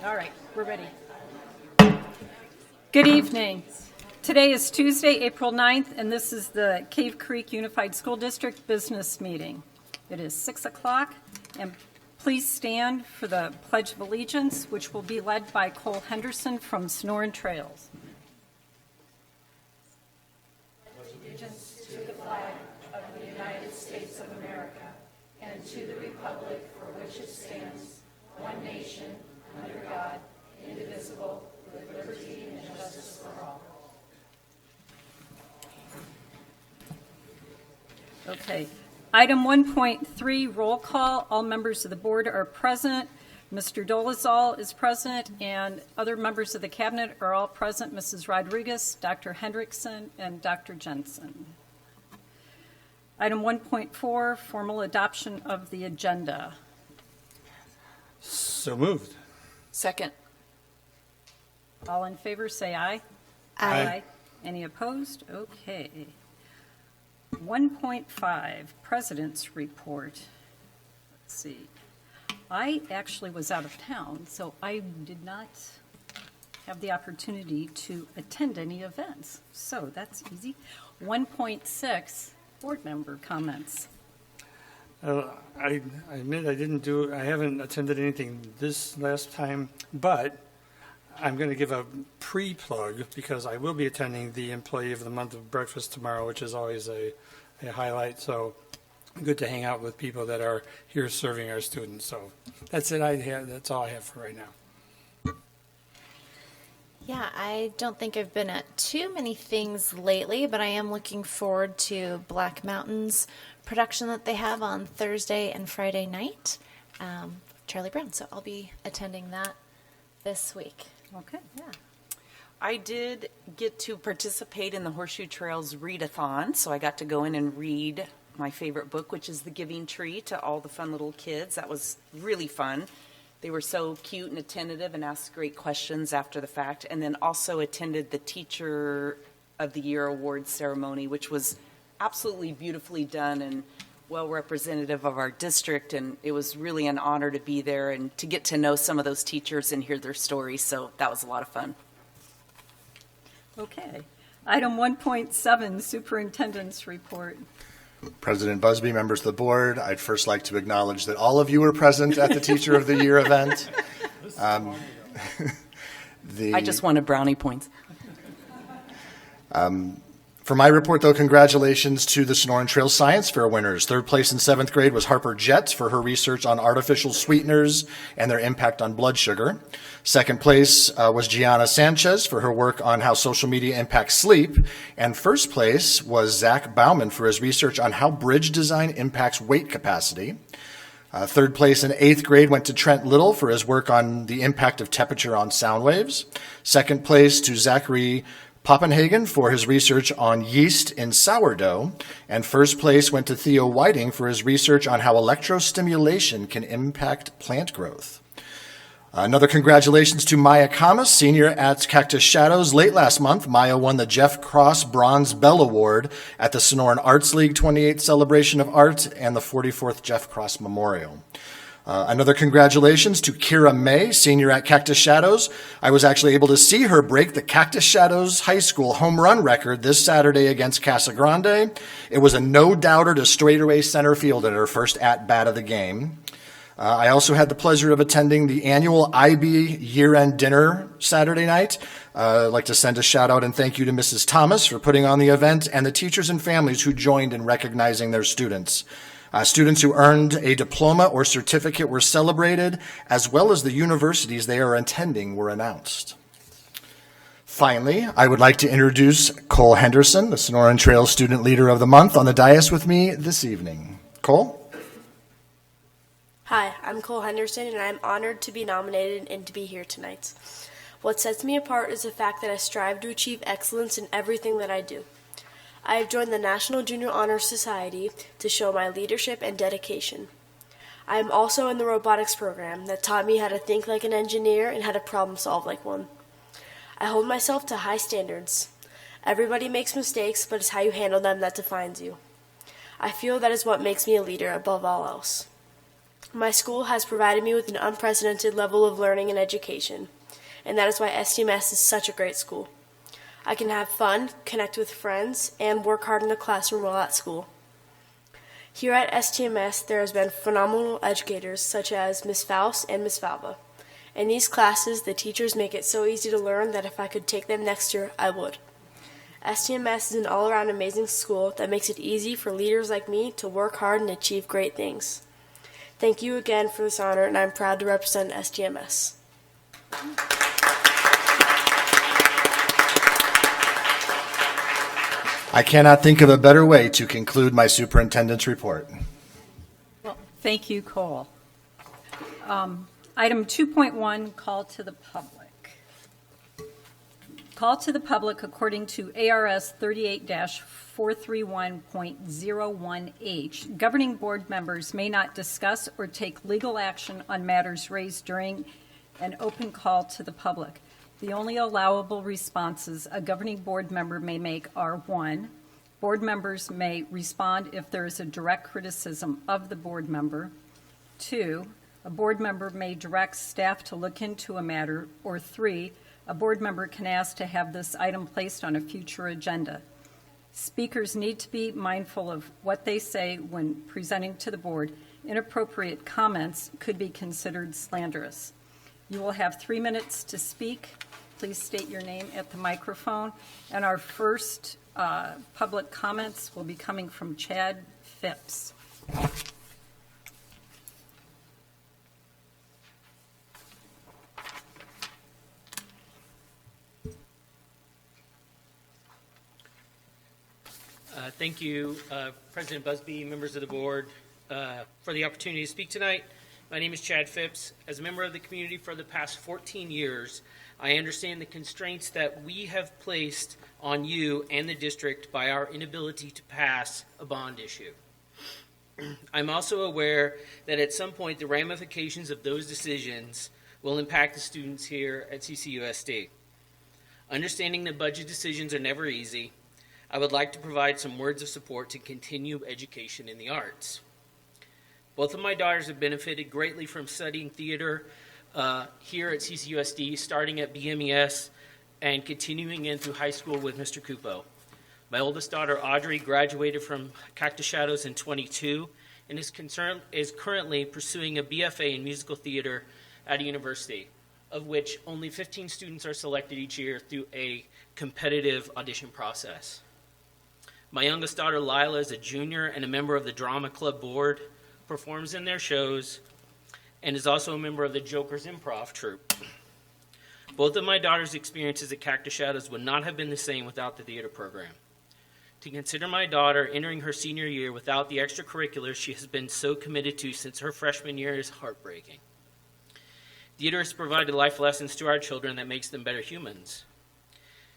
All right, we're ready. Good evening. Today is Tuesday, April 9th, and this is the Cave Creek Unified School District Business Meeting. It is 6 o'clock, and please stand for the Pledge of Allegiance, which will be led by Cole Henderson from Sonoran Trails. Allegiance to the flag of the United States of America and to the republic for which it stands, one nation, under God, indivisible, with liberty and justice for all. Okay. Item 1.3, roll call. All members of the board are present. Mr. Dolezal is present, and other members of the cabinet are all present. Mrs. Rodriguez, Dr. Hendrickson, and Dr. Jensen. Item 1.4, formal adoption of the agenda. So moved. Second. All in favor, say aye. Aye. Any opposed? Okay. 1.5, President's Report. Let's see. I actually was out of town, so I did not have the opportunity to attend any events. So that's easy. 1.6, board member comments. I admit I haven't attended anything this last time, but I'm going to give a pre-plug because I will be attending the Employee of the Month of breakfast tomorrow, which is always a highlight. So good to hang out with people that are here serving our students. So that's it. That's all I have for right now. Yeah, I don't think I've been at too many things lately, but I am looking forward to Black Mountain's production that they have on Thursday and Friday night, Charlie Brown. So I'll be attending that this week. Okay. Yeah. I did get to participate in the Horseshoe Trails readathon, so I got to go in and read my favorite book, which is The Giving Tree, to all the fun little kids. That was really fun. They were so cute and attentive and asked great questions after the fact, and then also attended the Teacher of the Year Awards ceremony, which was absolutely beautifully done and well representative of our district, and it was really an honor to be there and to get to know some of those teachers and hear their stories, so that was a lot of fun. Okay. Item 1.7, Superintendent's Report. President Busby, members of the board, I'd first like to acknowledge that all of you were present at the Teacher of the Year event. I just wanted brownie points. For my report, though, congratulations to the Sonoran Trails Science Fair winners. Third place in 7th grade was Harper Jett for her research on artificial sweeteners and their impact on blood sugar. Second place was Gianna Sanchez for her work on how social media impacts sleep. And first place was Zach Bauman for his research on how bridge design impacts weight capacity. Third place in 8th grade went to Trent Little for his work on the impact of temperature on sound waves. Second place to Zachary Poppenhagen for his research on yeast in sourdough, and first place went to Theo Whiting for his research on how electrostimulation can impact plant growth. Another congratulations to Maya Kamas, senior at Cactus Shadows. Late last month, Maya won the Jeff Cross Bronze Bell Award at the Sonoran Arts League 28th Celebration of Art and the 44th Jeff Cross Memorial. Another congratulations to Kira May, senior at Cactus Shadows. I was actually able to see her break the Cactus Shadows High School home run record this Saturday against Casa Grande. It was a no-doubter to straightaway center field at her first at-bat of the game. I also had the pleasure of attending the annual IB year-end dinner Saturday night. I'd like to send a shout-out and thank you to Mrs. Thomas for putting on the event and the teachers and families who joined in recognizing their students. Students who earned a diploma or certificate were celebrated, as well as the universities they are attending were announced. Finally, I would like to introduce Cole Henderson, the Sonoran Trails Student Leader of the Month, on the dais with me this evening. Cole? Hi, I'm Cole Henderson, and I'm honored to be nominated and to be here tonight. What sets me apart is the fact that I strive to achieve excellence in everything that I do. I have joined the National Junior Honor Society to show my leadership and dedication. I am also in the robotics program that taught me how to think like an engineer and how to problem solve like one. I hold myself to high standards. Everybody makes mistakes, but it's how you handle them that defines you. I feel that is what makes me a leader above all else. My school has provided me with an unprecedented level of learning and education, and that is why STMS is such a great school. I can have fun, connect with friends, and work hard in the classroom while at school. Here at STMS, there has been phenomenal educators such as Ms. Faust and Ms. Falva. In these classes, the teachers make it so easy to learn that if I could take them next year, I would. STMS is an all-around amazing school that makes it easy for leaders like me to work hard and achieve great things. Thank you again for this honor, and I'm proud to represent STMS. I cannot think of a better way to conclude my superintendent's report. Well, thank you, Cole. Item 2.1, call to the public. Call to the public according to ARS 38-431.01H. Governing board members may not discuss or take legal action on matters raised during an open call to the public. The only allowable responses a governing board member may make are: 1, board members may respond if there is a direct criticism of the board member; 2, a board member may direct staff to look into a matter; or 3, a board member can ask to have this item placed on a future agenda. Speakers need to be mindful of what they say when presenting to the board. Inappropriate comments could be considered slanderous. You will have 3 minutes to speak. Please state your name at the microphone. And our first public comments will be coming from Chad Phipps. Thank you, President Busby, members of the board, for the opportunity to speak tonight. My name is Chad Phipps. As a member of the community for the past 14 years, I understand the constraints that we have placed on you and the district by our inability to pass a bond issue. I'm also aware that at some point the ramifications of those decisions will impact the students here at CCUSD. Understanding that budget decisions are never easy, I would like to provide some words of support to continue education in the arts. Both of my daughters have benefited greatly from studying theater here at CCUSD, starting at BMES and continuing in through high school with Mr. Cupo. My oldest daughter, Audrey, graduated from Cactus Shadows in 22 and is currently pursuing a BFA in musical theater at a university, of which only 15 students are selected each year through a competitive audition process. My youngest daughter, Lila, is a junior and a member of the Drama Club board, performs in their shows, and is also a member of the Jokers Improv troupe. Both of my daughter's experiences at Cactus Shadows would not have been the same without the theater program. To consider my daughter entering her senior year without the extracurriculars she has been so committed to since her freshman year is heartbreaking. Theater has provided life lessons to our children that makes them better humans.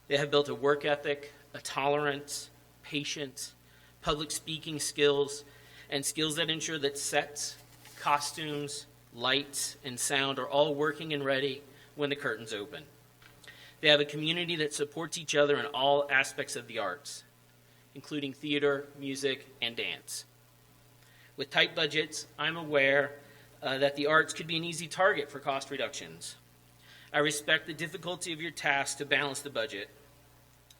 They have built a work ethic, a tolerance, patience, public speaking skills, and skills that ensure that sets, costumes, lights, and sound are all working and ready when the curtains open. They have a community that supports each other in all aspects of the arts, including theater, music, and dance. With tight budgets, I'm aware that the arts could be an easy target for cost reductions. I respect the difficulty of your task to balance the budget,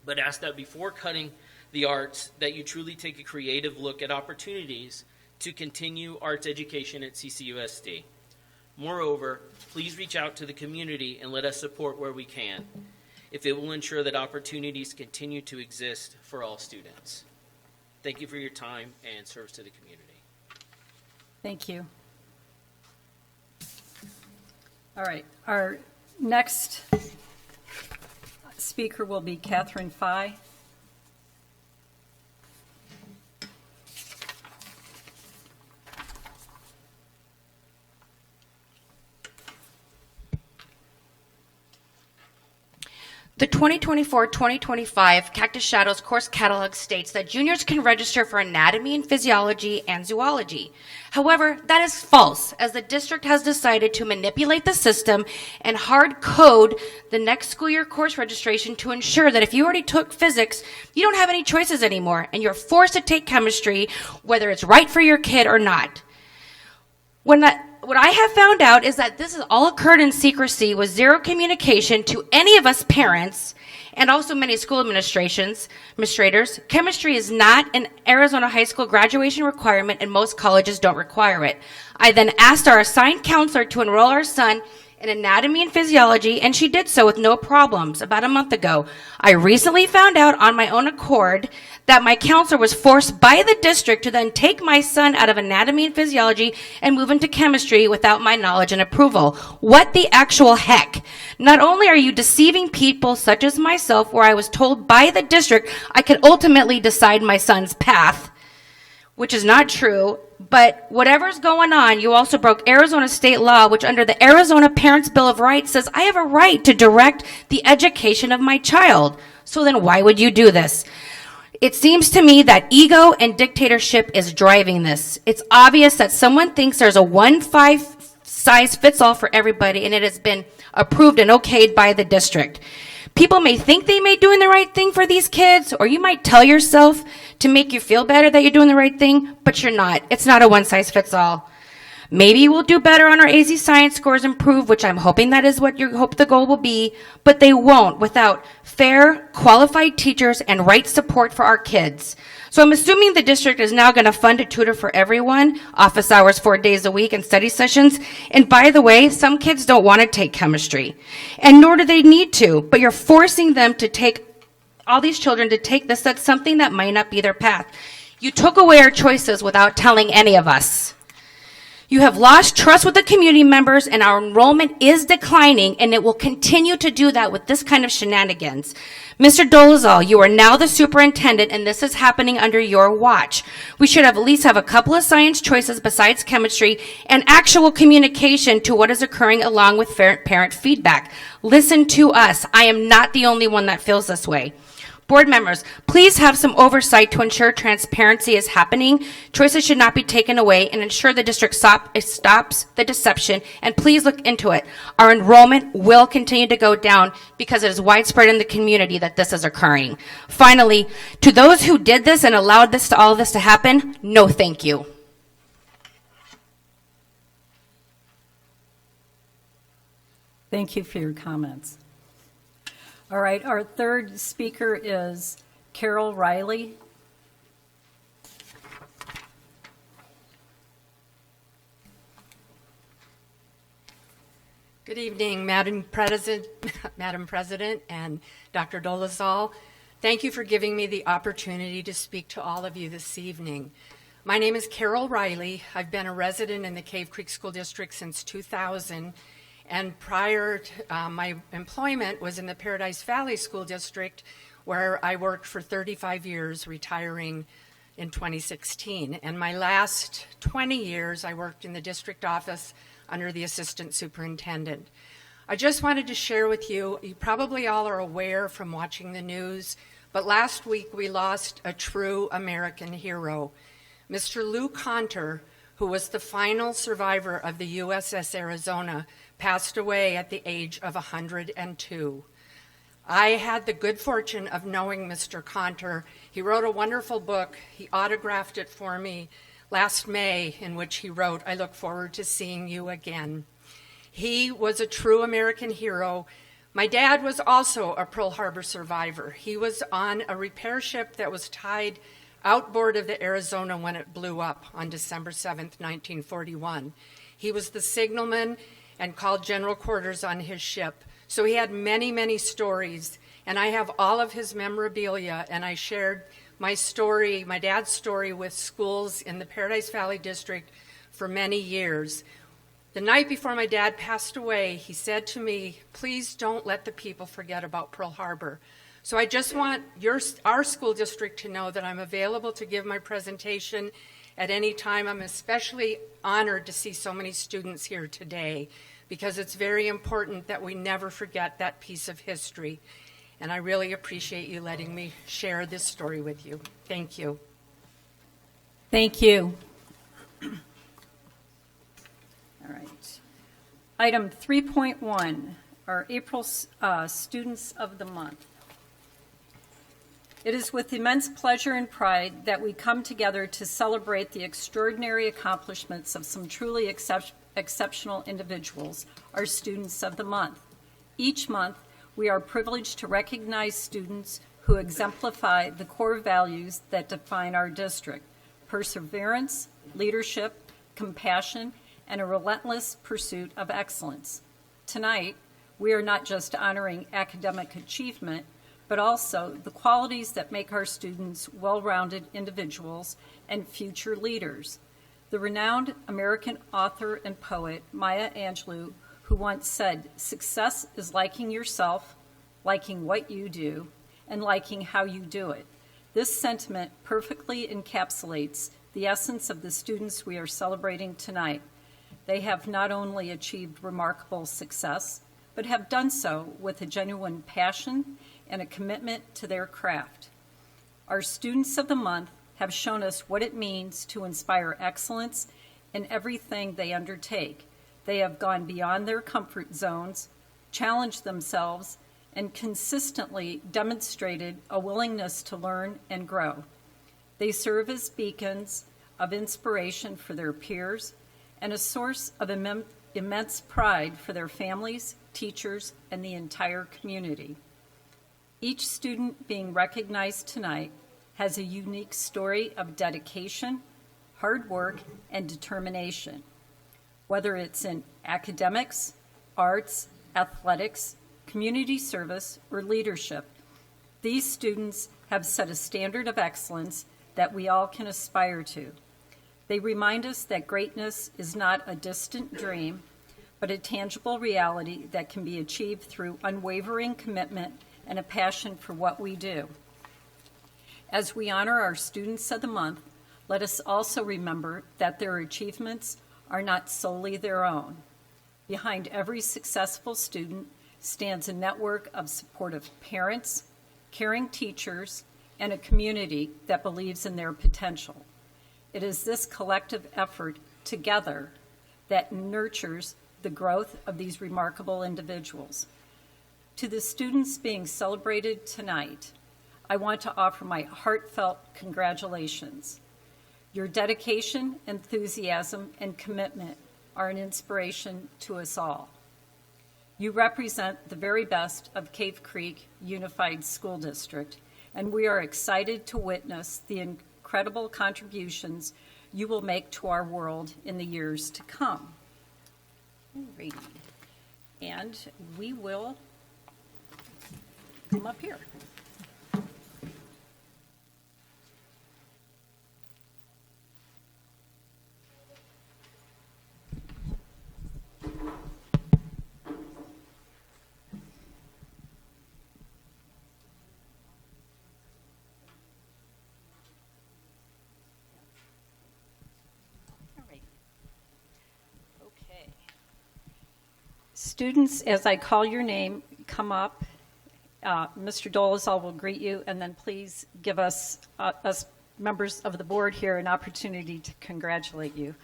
but ask that before cutting the arts, that you truly take a creative look at opportunities to continue arts education at CCUSD. Moreover, please reach out to the community and let us support where we can, if it will ensure that opportunities continue to exist for all students. Thank you for your time and service to the community. Thank you. All right, our next speaker will be Catherine Fye. The 2024-2025 Cactus Shadows course catalog states that juniors can register for anatomy and physiology and zoology. However, that is false, as the district has decided to manipulate the system and hard code the next school year course registration to ensure that if you already took physics, you don't have any choices anymore, and you're forced to take chemistry, whether it's right for your kid or not. What I have found out is that this has all occurred in secrecy with zero communication to any of us parents and also many school administrators. Chemistry is not an Arizona high school graduation requirement, and most colleges don't require it. I then asked our assigned counselor to enroll our son in anatomy and physiology, and she did so with no problems about a month ago. I recently found out on my own accord that my counselor was forced by the district to then take my son out of anatomy and physiology and move into chemistry without my knowledge and approval. What the actual heck? Not only are you deceiving people such as myself, where I was told by the district I could ultimately decide my son's path, which is not true, but whatever's going on, you also broke Arizona state law, which under the Arizona Parents' Bill of Rights says I have a right to direct the education of my child. So then why would you do this? It seems to me that ego and dictatorship is driving this. It's obvious that someone thinks there's a one-size-fits-all for everybody, and it has been approved and okayed by the district. People may think they may be doing the right thing for these kids, or you might tell yourself to make you feel better that you're doing the right thing, but you're not. It's not a one-size-fits-all. Maybe we'll do better on our AZ science scores improve, which I'm hoping that is what you hope the goal will be, but they won't without fair, qualified teachers and right support for our kids. So I'm assuming the district is now going to fund a tutor for everyone, office hours 4 days a week, and study sessions. And by the way, some kids don't want to take chemistry, and nor do they need to, but you're forcing them to take, all these children to take this. That's something that might not be their path. You took away our choices without telling any of us. You have lost trust with the community members, and our enrollment is declining, and it will continue to do that with this kind of shenanigans. Mr. Dolezal, you are now the superintendent, and this is happening under your watch. We should have at least have a couple of science choices besides chemistry and actual communication to what is occurring along with parent feedback. Listen to us. I am not the only one that feels this way. Board members, please have some oversight to ensure transparency is happening. Choices should not be taken away, and ensure the district stops the deception, and please look into it. Our enrollment will continue to go down because it is widespread in the community that this is occurring. Finally, to those who did this and allowed all of this to happen, no thank you. Thank you for your comments. All right, our third speaker is Carol Riley. Good evening, Madam President, and Dr. Dolezal. Thank you for giving me the opportunity to speak to all of you this evening. My name is Carol Riley. I've been a resident in the Cave Creek School District since 2000. And prior to my employment was in the Paradise Valley School District, where I worked for 35 years, retiring in 2016. And my last 20 years, I worked in the district office under the assistant superintendent. I just wanted to share with you, you probably all are aware from watching the news, but last week we lost a true American hero. Mr. Lou Conter, who was the final survivor of the USS Arizona, passed away at the age of 102. I had the good fortune of knowing Mr. Conter. He wrote a wonderful book. He autographed it for me last May, in which he wrote, "I look forward to seeing you again." He was a true American hero. My dad was also a Pearl Harbor survivor. He was on a repair ship that was tied outboard of the Arizona when it blew up on December 7th, 1941. He was the signalman and called general quarters on his ship. So he had many, many stories, and I have all of his memorabilia, and I shared my story, my dad's story, with schools in the Paradise Valley District for many years. The night before my dad passed away, he said to me, "Please don't let the people forget about Pearl Harbor." So I just want our school district to know that I'm available to give my presentation at any time. I'm especially honored to see so many students here today, because it's very important that we never forget that piece of history. And I really appreciate you letting me share this story with you. Thank you. Thank you. All right. Item 3.1, our April Students of the Month. It is with immense pleasure and pride that we come together to celebrate the extraordinary accomplishments of some truly exceptional individuals, our Students of the Month. Each month, we are privileged to recognize students who exemplify the core values that define our district: perseverance, leadership, compassion, and a relentless pursuit of excellence. Tonight, we are not just honoring academic achievement, but also the qualities that make our students well-rounded individuals and future leaders. The renowned American author and poet Maya Angelou, who once said, "Success is liking yourself, liking what you do, and liking how you do it." This sentiment perfectly encapsulates the essence of the students we are celebrating tonight. They have not only achieved remarkable success, but have done so with a genuine passion and a commitment to their craft. Our Students of the Month have shown us what it means to inspire excellence in everything they undertake. They have gone beyond their comfort zones, challenged themselves, and consistently demonstrated a willingness to learn and grow. They serve as beacons of inspiration for their peers and a source of immense pride for their families, teachers, and the entire community. Each student being recognized tonight has a unique story of dedication, hard work, and determination. Whether it's in academics, arts, athletics, community service, or leadership, these students have set a standard of excellence that we all can aspire to. They remind us that greatness is not a distant dream, but a tangible reality that can be achieved through unwavering commitment and a passion for what we do. As we honor our Students of the Month, let us also remember that their achievements are not solely their own. Behind every successful student stands a network of supportive parents, caring teachers, and a community that believes in their potential. It is this collective effort together that nurtures the growth of these remarkable individuals. To the students being celebrated tonight, I want to offer my heartfelt congratulations. Your dedication, enthusiasm, and commitment are an inspiration to us all. You represent the very best of Cave Creek Unified School District, and we are excited to witness the incredible contributions you will make to our world in the years to come. Alrighty. And we will come up here. Okay. Students, as I call your name, come up. Mr. Dolezal will greet you, and then please give us members of the board here an opportunity to congratulate you.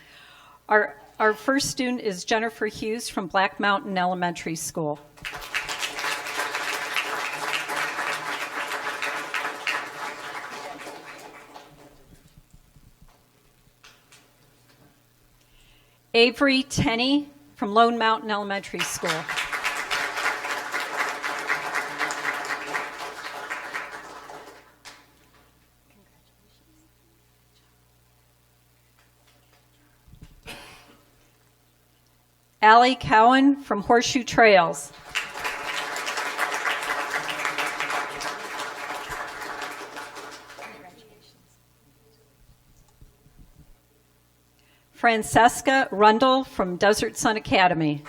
Our first student is Jennifer Hughes from Black Mountain Elementary School. Avery Tenney from Lone Mountain Elementary School. Allie Cowan from Horseshoe Trails. Francesca Rundle from Desert Sun Academy.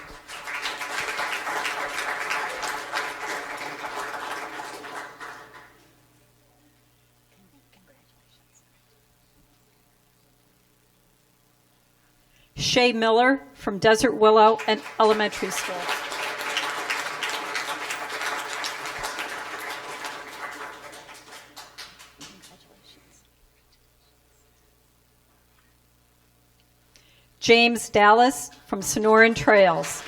Shay Miller from Desert Willow and Elementary School. James Dallas from Sonoran Trails.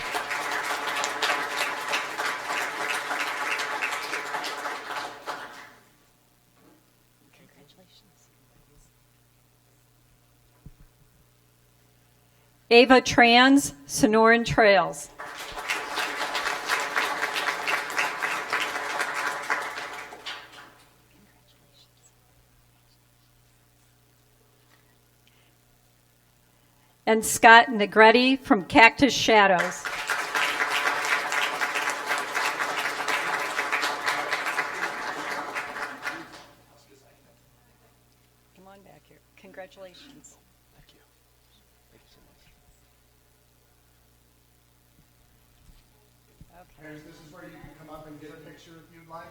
Ava Trans, Sonoran Trails. And Scott Negretti from Cactus Shadows. Come on back here. Congratulations. Thank you. Thank you so much. Okay. This is where you can come up and get a picture if you'd like.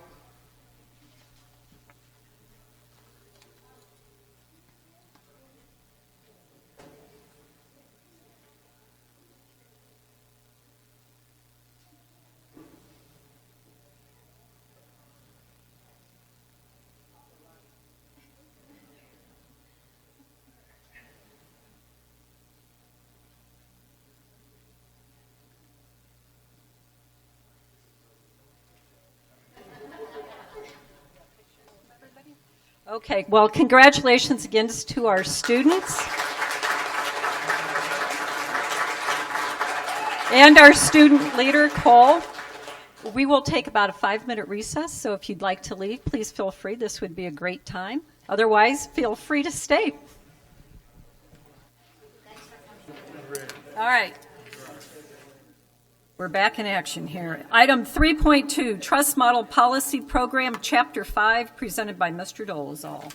Okay, well, congratulations again to our students. And our student leader, Cole. We will take about a 5-minute recess, so if you'd like to leave, please feel free. This would be a great time. Otherwise, feel free to stay. All right. We're back in action here. Item 3.2, Trust Model Policy Program, Chapter 5, presented by Mr. Dolezal.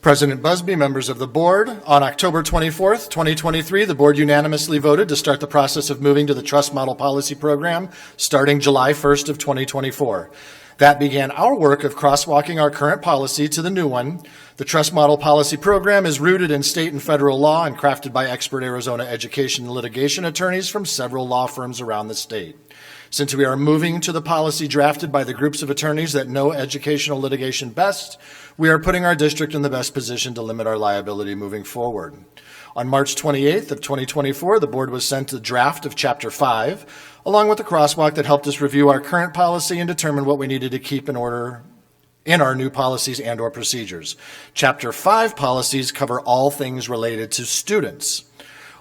President Busby, members of the board, on October 24th, 2023, the board unanimously voted to start the process of moving to the Trust Model Policy Program starting July 1st of 2024. That began our work of crosswalking our current policy to the new one. The Trust Model Policy Program is rooted in state and federal law and crafted by expert Arizona education and litigation attorneys from several law firms around the state. Since we are moving to the policy drafted by the groups of attorneys that know educational litigation best, we are putting our district in the best position to limit our liability moving forward. On March 28th of 2024, the board was sent a draft of Chapter 5, along with a crosswalk that helped us review our current policy and determine what we needed to keep in order in our new policies and or procedures. Chapter 5 policies cover all things related to students.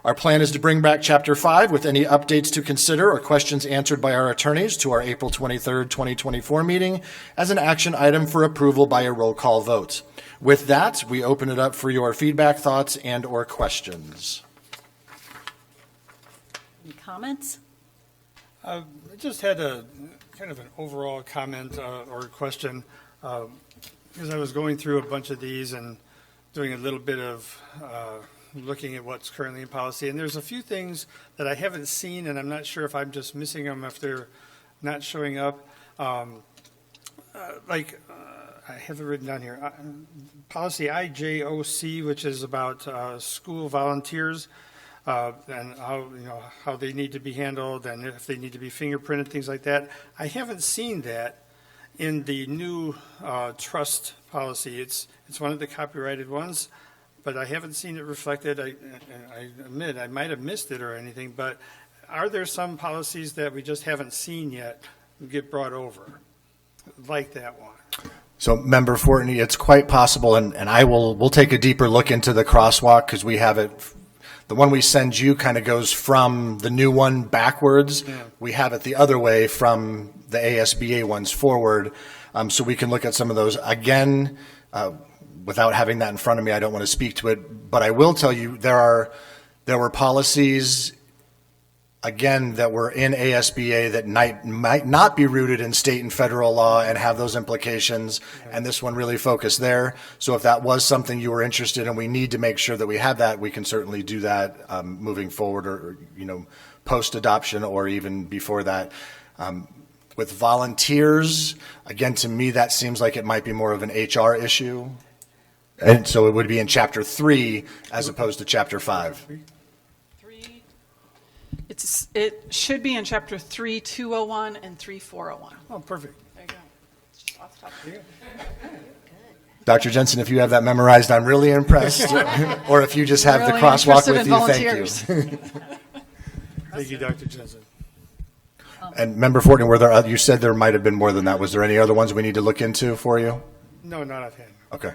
Our plan is to bring back Chapter 5 with any updates to consider or questions answered by our attorneys to our April 23rd, 2024 meeting as an action item for approval by a roll call vote. With that, we open it up for your feedback, thoughts, and or questions. Any comments? I just had a kind of an overall comment or question because I was going through a bunch of these and doing a little bit of looking at what's currently in policy. And there's a few things that I haven't seen, and I'm not sure if I'm just missing them, if they're not showing up. I have it written down here. Policy IJOC, which is about school volunteers and how they need to be handled and if they need to be fingerprinted, things like that. I haven't seen that in the new trust policy. It's one of the copyrighted ones, but I haven't seen it reflected. I admit I might have missed it or anything, but are there some policies that we just haven't seen yet get brought over, like that one? So, Member Fortney, it's quite possible, and we'll take a deeper look into the crosswalk because we have it. The one we send you kind of goes from the new one backwards. Yeah. We have it the other way from the ASBA ones forward, so we can look at some of those again. Without having that in front of me, I don't want to speak to it, but I will tell you there were policies, again, that were in ASBA that might not be rooted in state and federal law and have those implications, and this one really focused there. So if that was something you were interested in, we need to make sure that we have that. We can certainly do that moving forward, or post-adoption, or even before that. With volunteers, again, to me, that seems like it might be more of an HR issue. And so it would be in Chapter 3 as opposed to Chapter 5. It should be in Chapter 3.201 and 3.401. Oh, perfect. There you go. It's just off the top of your head. Dr. Jensen, if you have that memorized, I'm really impressed. Or if you just have really the crosswalk with you, volunteers. thank you. Thank you, Dr. Jensen. And Member Fortney, were there? You said there might have been more than that. Was there any other ones we need to look into for you? No, not offhand. Okay.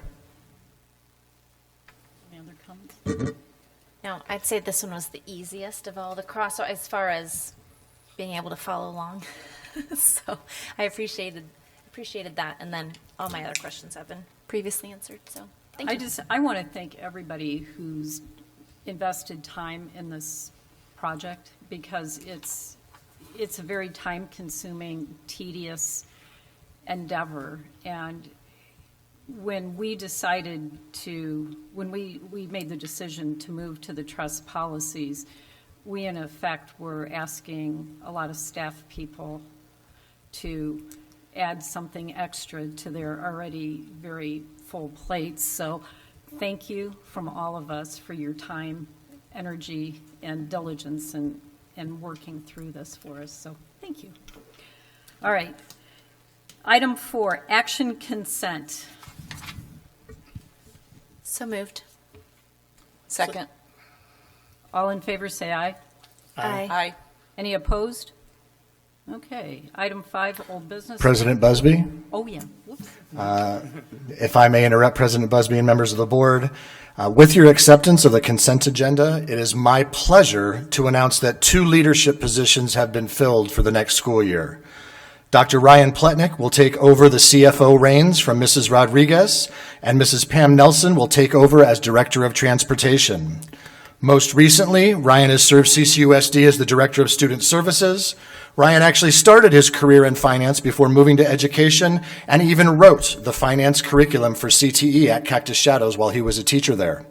Any other comments? No, Now, I'd say this one was the easiest of all the cross, as far as being able to follow along. So I appreciated that, and then all my other questions have been previously answered, so thank you. I want to thank everybody who's invested time in this project, because it's a very time-consuming, tedious endeavor. And when we made the decision to move to the trust policies, we in effect were asking a lot of staff people to add something extra to their already very full plates. So thank you from all of us for your time, energy, and diligence in working through this for us. So thank you. All right. Item 4, action consent. So moved. Second. All in favor, say aye. Aye. Aye. Any opposed? Okay. Item 5, old business. President Busby, Oh, yeah. Whoops. if I may interrupt President Busby and members of the board, with your acceptance of the consent agenda, it is my pleasure to announce that 2 leadership positions have been filled for the next school year. Dr. Ryan Pletnick will take over the CFO reins from Mrs. Rodriguez, and Mrs. Pam Nelson will take over as Director of Transportation. Most recently, Ryan has served CCUSD as the Director of Student Services. Ryan actually started his career in finance before moving to education, and even wrote the finance curriculum for CTE at Cactus Shadows while he was a teacher there.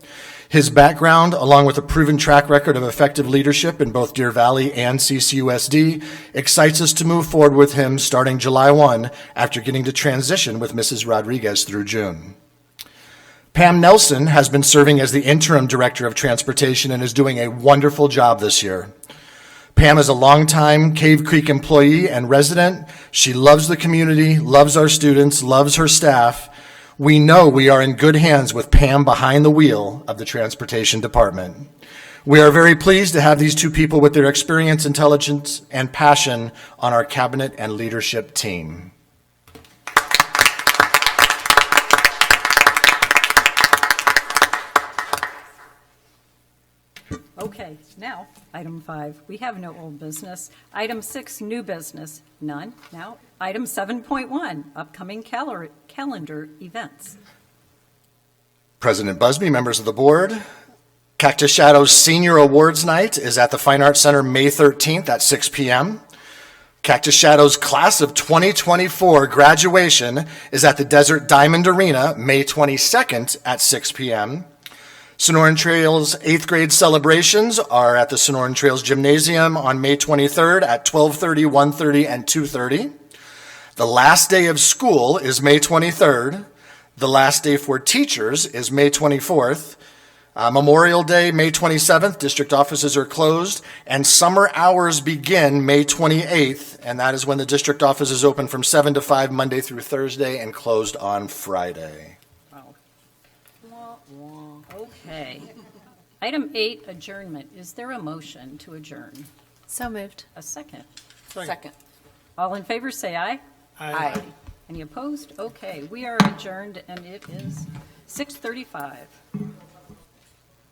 His background, along with a proven track record of effective leadership in both Deer Valley and CCUSD, excites us to move forward with him starting July 1 after getting to transition with Mrs. Rodriguez through June. Pam Nelson has been serving as the interim Director of Transportation and is doing a wonderful job this year. Pam is a longtime Cave Creek employee and resident. She loves the community, loves our students, loves her staff. We know we are in good hands with Pam behind the wheel of the Transportation Department. We are very pleased to have these 2 people with their experience, intelligence, and passion on our cabinet and leadership team. Okay, now, item 5, we have no old business. Item 6, new business, none. Now, item 7.1, upcoming calendar events. President Busby, members of the board, Cactus Shadows Senior Awards Night is at the Fine Arts Center May 13th at 6 p.m. Cactus Shadows Class of 2024 graduation is at the Desert Diamond Arena May 22nd at 6 p.m. Sonoran Trails 8th grade celebrations are at the Sonoran Trails Gymnasium on May 23rd at 12:30, 1:30, and 2:30. The last day of school is May 23rd. The last day for teachers is May 24th. Memorial Day, May 27th, district offices are closed, and summer hours begin May 28th, and that is when the district office is open from 7 to 5 Monday through Thursday and closed on Friday. Okay. Item 8, adjournment. Is there a motion to adjourn? So moved. A second. Second. All in favor, say aye. Aye. Any opposed? Okay, we are adjourned, and it is 6:35.